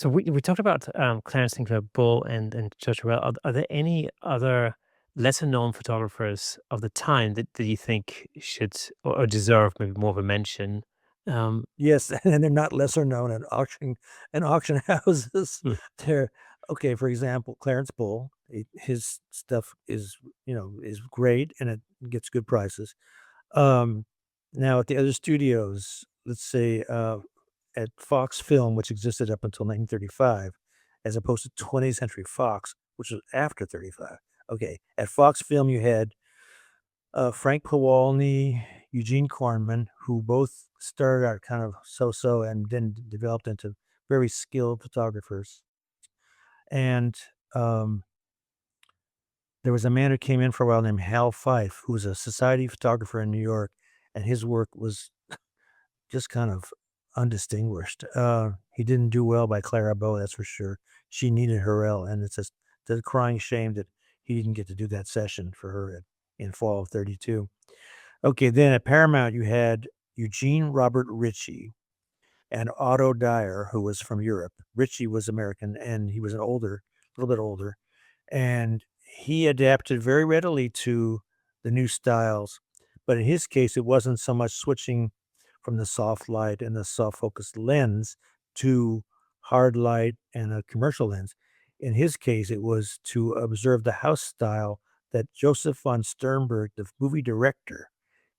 So we talked about Clarence Sinclair Bull and George Hurrell. Are there any other lesser known photographers of the time that you think should or deserve maybe more of a mention? Um, Yes, and they're not lesser known at auction houses. hmm, They're okay, for example, Clarence Bull, his stuff is, is great and it gets good prices. Um, Now at the other studios, let's say, at Fox Film, which existed up until 1935, as opposed to 20th Century Fox, which was after 35. Okay, at Fox Film, you had Frank Powalny, Eugene Cornman, who both started out kind of so-so and then developed into very skilled photographers. And um, there was a man who came in for a while named Hal Fife, who was a society photographer in New York, and his work was just kind of undistinguished. He didn't do well by Clara Bow, that's for sure. She needed Hurrell, and it's a crying shame that he didn't get to do that session for her in fall of 32. Okay, then at Paramount, you had Eugene Robert Ritchie and Otto Dyer, who was from Europe. Ritchie was American, and he was a little bit older, and he adapted very readily to the new styles. But in his case, it wasn't so much switching from the soft light and the soft focused lens to hard light and a commercial lens. In his case, it was to observe the house style that Joseph von Sternberg, the movie director,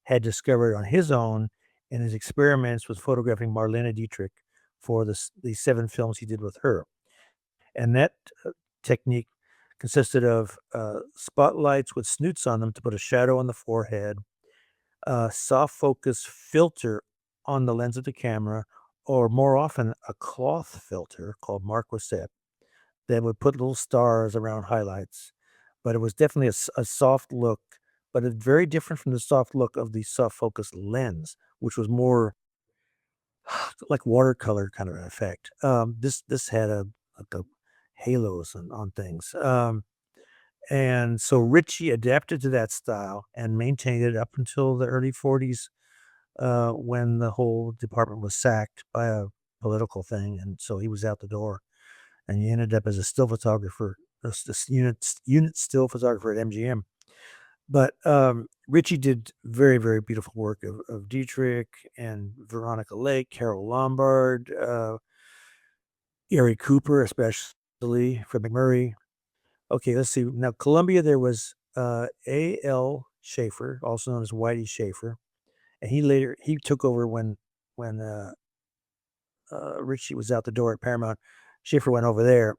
had discovered on his own in his experiments with photographing Marlene Dietrich for the 7 films he did with her. And that technique consisted of spotlights with snoots on them to put a shadow on the forehead, a soft focus filter on the lens of the camera, or more often a cloth filter called marquisette that would put little stars around highlights. But it was definitely a soft look, but it's very different from the soft look of the soft focus lens, which was more like watercolor kind of an effect. This had a halos on things. And so Ritchie adapted to that style and maintained it up until the early 40s, when the whole department was sacked by a political thing, and so he was out the door, and he ended up as a still photographer, this unit still photographer at MGM. But Ritchie did very, very beautiful work of Dietrich and Veronica Lake, Carol Lombard, Gary Cooper, especially Fred McMurray. Okay, let's see. Now, Columbia, there was A.L. Schaefer, also known as Whitey Schaefer, and he took over when Ritchie was out the door at Paramount. Schaefer went over there,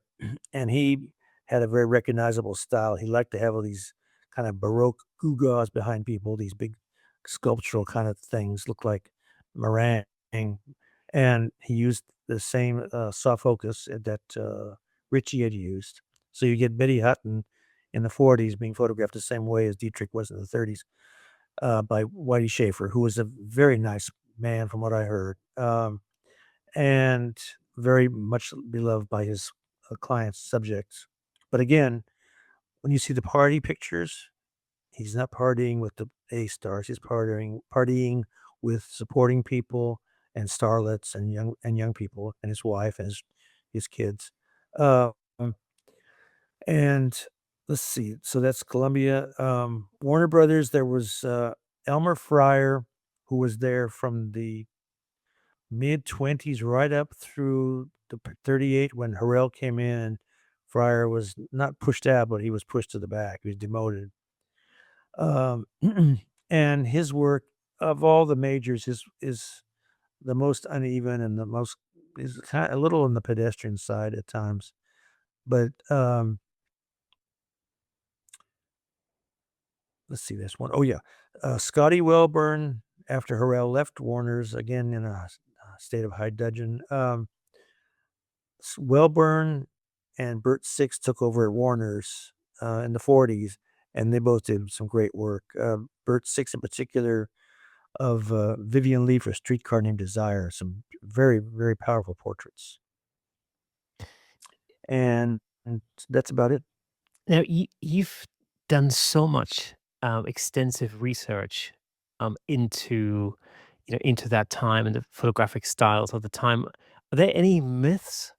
and he had a very recognizable style. He liked to have all these kind of baroque gewgaws behind people, these big sculptural kind of things, look like meringue, and he used the same soft focus that Ritchie had used. So you get Betty Hutton in the 40s being photographed the same way as Dietrich was in the 30s, by Whitey Schaefer, who was a very nice man from what I heard. And very much beloved by his clients, subjects. But again, when you see the party pictures, he's not partying with the A stars. He's partying with supporting people and starlets and young people and his wife and his kids. Um, and let's see. So that's Columbia. Warner Brothers. There was Elmer Fryer, who was there from the mid-20s right up through the 38 when Hurrell came in. Fryer was not pushed out, but he was pushed to the back. He was demoted. Um, and his work of all the majors is the most uneven and the most is kind a little on the pedestrian side at times. But let's see this one. Oh yeah, Scotty Welburn after Hurrell left Warner's again in a state of high dudgeon. Wellburn and Bert Six took over at Warner's in the 40s, and they both did some great work. Bert Six, in particular, of Vivian Lee for Streetcar Named Desire, some very, very powerful portraits. And that's about it. Now you've done so much extensive research into into that time and the photographic styles of the time. Are there any myths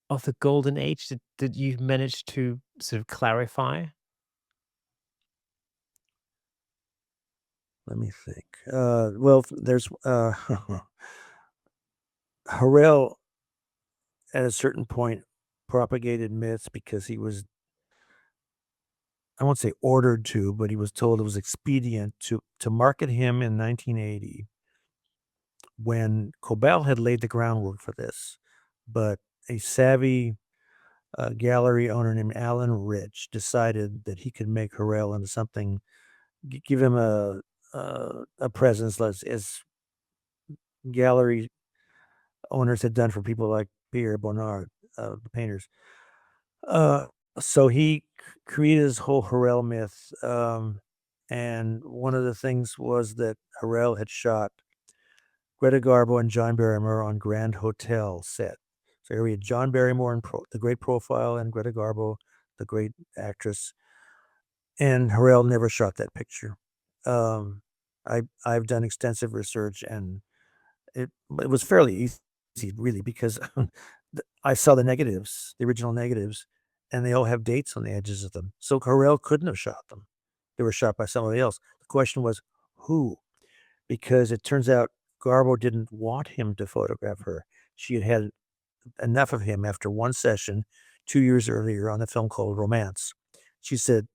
of the golden age that you managed to sort of clarify? Let me think. Well, there's Hurrell at a certain point propagated myths because he was, I won't say ordered to, but he was told it was expedient to market him in 1980 when Cobell had laid the groundwork for this. But a savvy gallery owner named Alan Rich decided that he could make Hurrell into something, give him a presence as gallery owners had done for people like Pierre Bonnard, the painters. Uh, so he created his whole Hurrell myth, and one of the things was that Hurrell had shot Greta Garbo and John Barrymore on Grand Hotel set. So here we had John Barrymore in the great profile and Greta Garbo, the great actress, and Hurrell never shot that picture. Um, I've done extensive research and it was fairly easy really because I saw the negatives, the original negatives, and they all have dates on the edges of them. So Carell couldn't have shot them. They were shot by somebody else. The question was who? Because it turns out Garbo didn't want him to photograph her. She had had enough of him after one session 2 years earlier on a film called Romance. She said,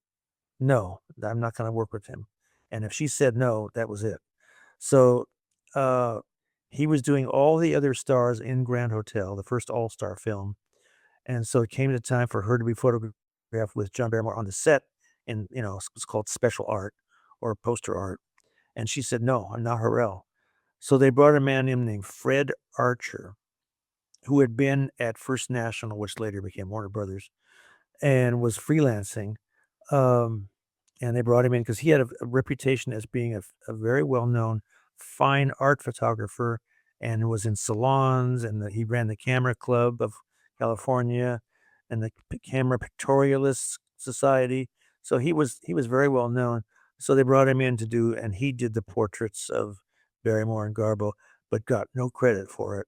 "No, I'm not going to work with him." And if she said no, that was it. So, uh, he was doing all the other stars in Grand Hotel, the first all-star film, and so it came to time for her to be photographed with John Barrymore on the set in, it's called special art or poster art, and she said, "No, I'm not Hurrell." So they brought a man in named Fred Archer, who had been at First National, which later became Warner Brothers, and was freelancing, um, and they brought him in because he had a reputation as being a very well-known fine art photographer and was in salons, and he ran the Camera Club of California and the Camera Pictorialists Society. So he was very well known. So they brought him in to do, and he did the portraits of Barrymore and Garbo, but got no credit for it,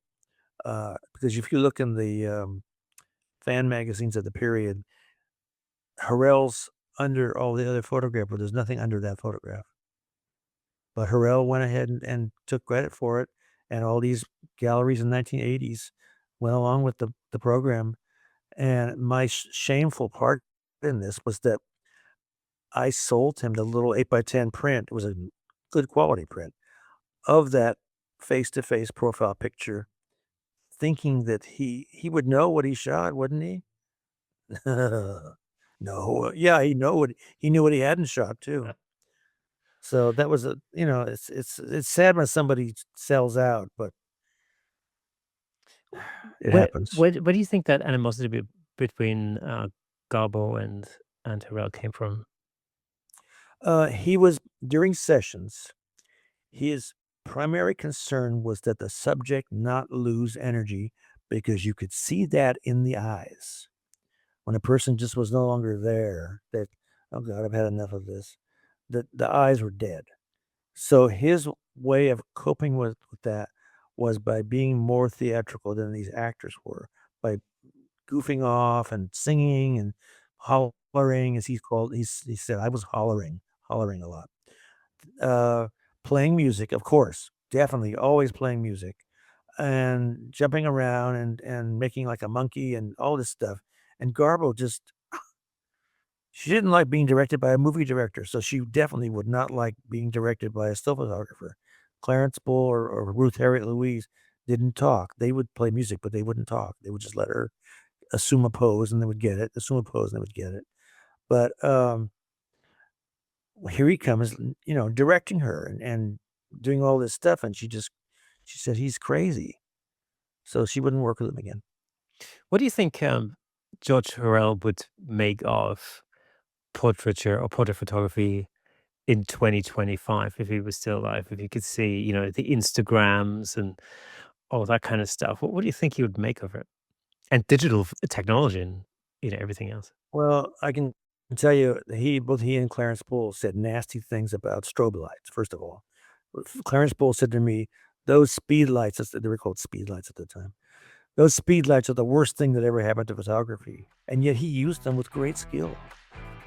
because if you look in the, fan magazines of the period, Hurrell's under all the other photograph, but there's nothing under that photograph. But Hurrell went ahead and took credit for it, and all these galleries in 1980s went along with the program, and my shameful part in this was that I sold him the little 8 by 10 print. It was a good quality print of that face-to-face profile picture, thinking that he would know what he shot, wouldn't he? No, yeah, he knew what he hadn't shot too. So that was it's sad when somebody sells out, but it happens. Where do you think that animosity between, Garbo and Hurrell came from? He was during sessions, his primary concern was that the subject not lose energy because you could see that in the eyes. When a person just was no longer there, that, "Oh god, I've had enough of this." The eyes were dead. So his way of coping with that was by being more theatrical than these actors were, by goofing off and singing and hollering, as he said, I was hollering a lot. Uh, Playing music, of course, definitely always playing music, and jumping around and making like a monkey and all this stuff. And Garbo just she didn't like being directed by a movie director, so she definitely would not like being directed by a still photographer. Clarence Bull or Ruth Harriet Louise didn't talk. They would play music, but they wouldn't talk. They would just let her assume a pose and they would get it, assume a pose and they would get it. But here he comes, directing her and doing all this stuff, and she said he's crazy, so she wouldn't work with him again. What do you think, George Hurrell would make of portraiture or portrait photography in 2025 if he was still alive? If you could see, the Instagrams and all that kind of stuff, what do you think he would make of it? And digital technology and, everything else. Well, I can tell you that both he and Clarence Bull said nasty things about strobe lights, first of all. Clarence Bull said to me, "Those speed lights," they were called speed lights at the time. Those speed lights are the worst thing that ever happened to photography, and yet he used them with great skill,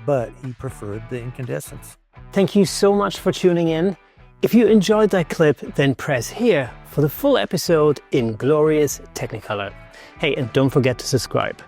but he preferred the incandescents. Thank you so much for tuning in. If you enjoyed that clip, then press here for the full episode in glorious Technicolor. Hey, and don't forget to subscribe.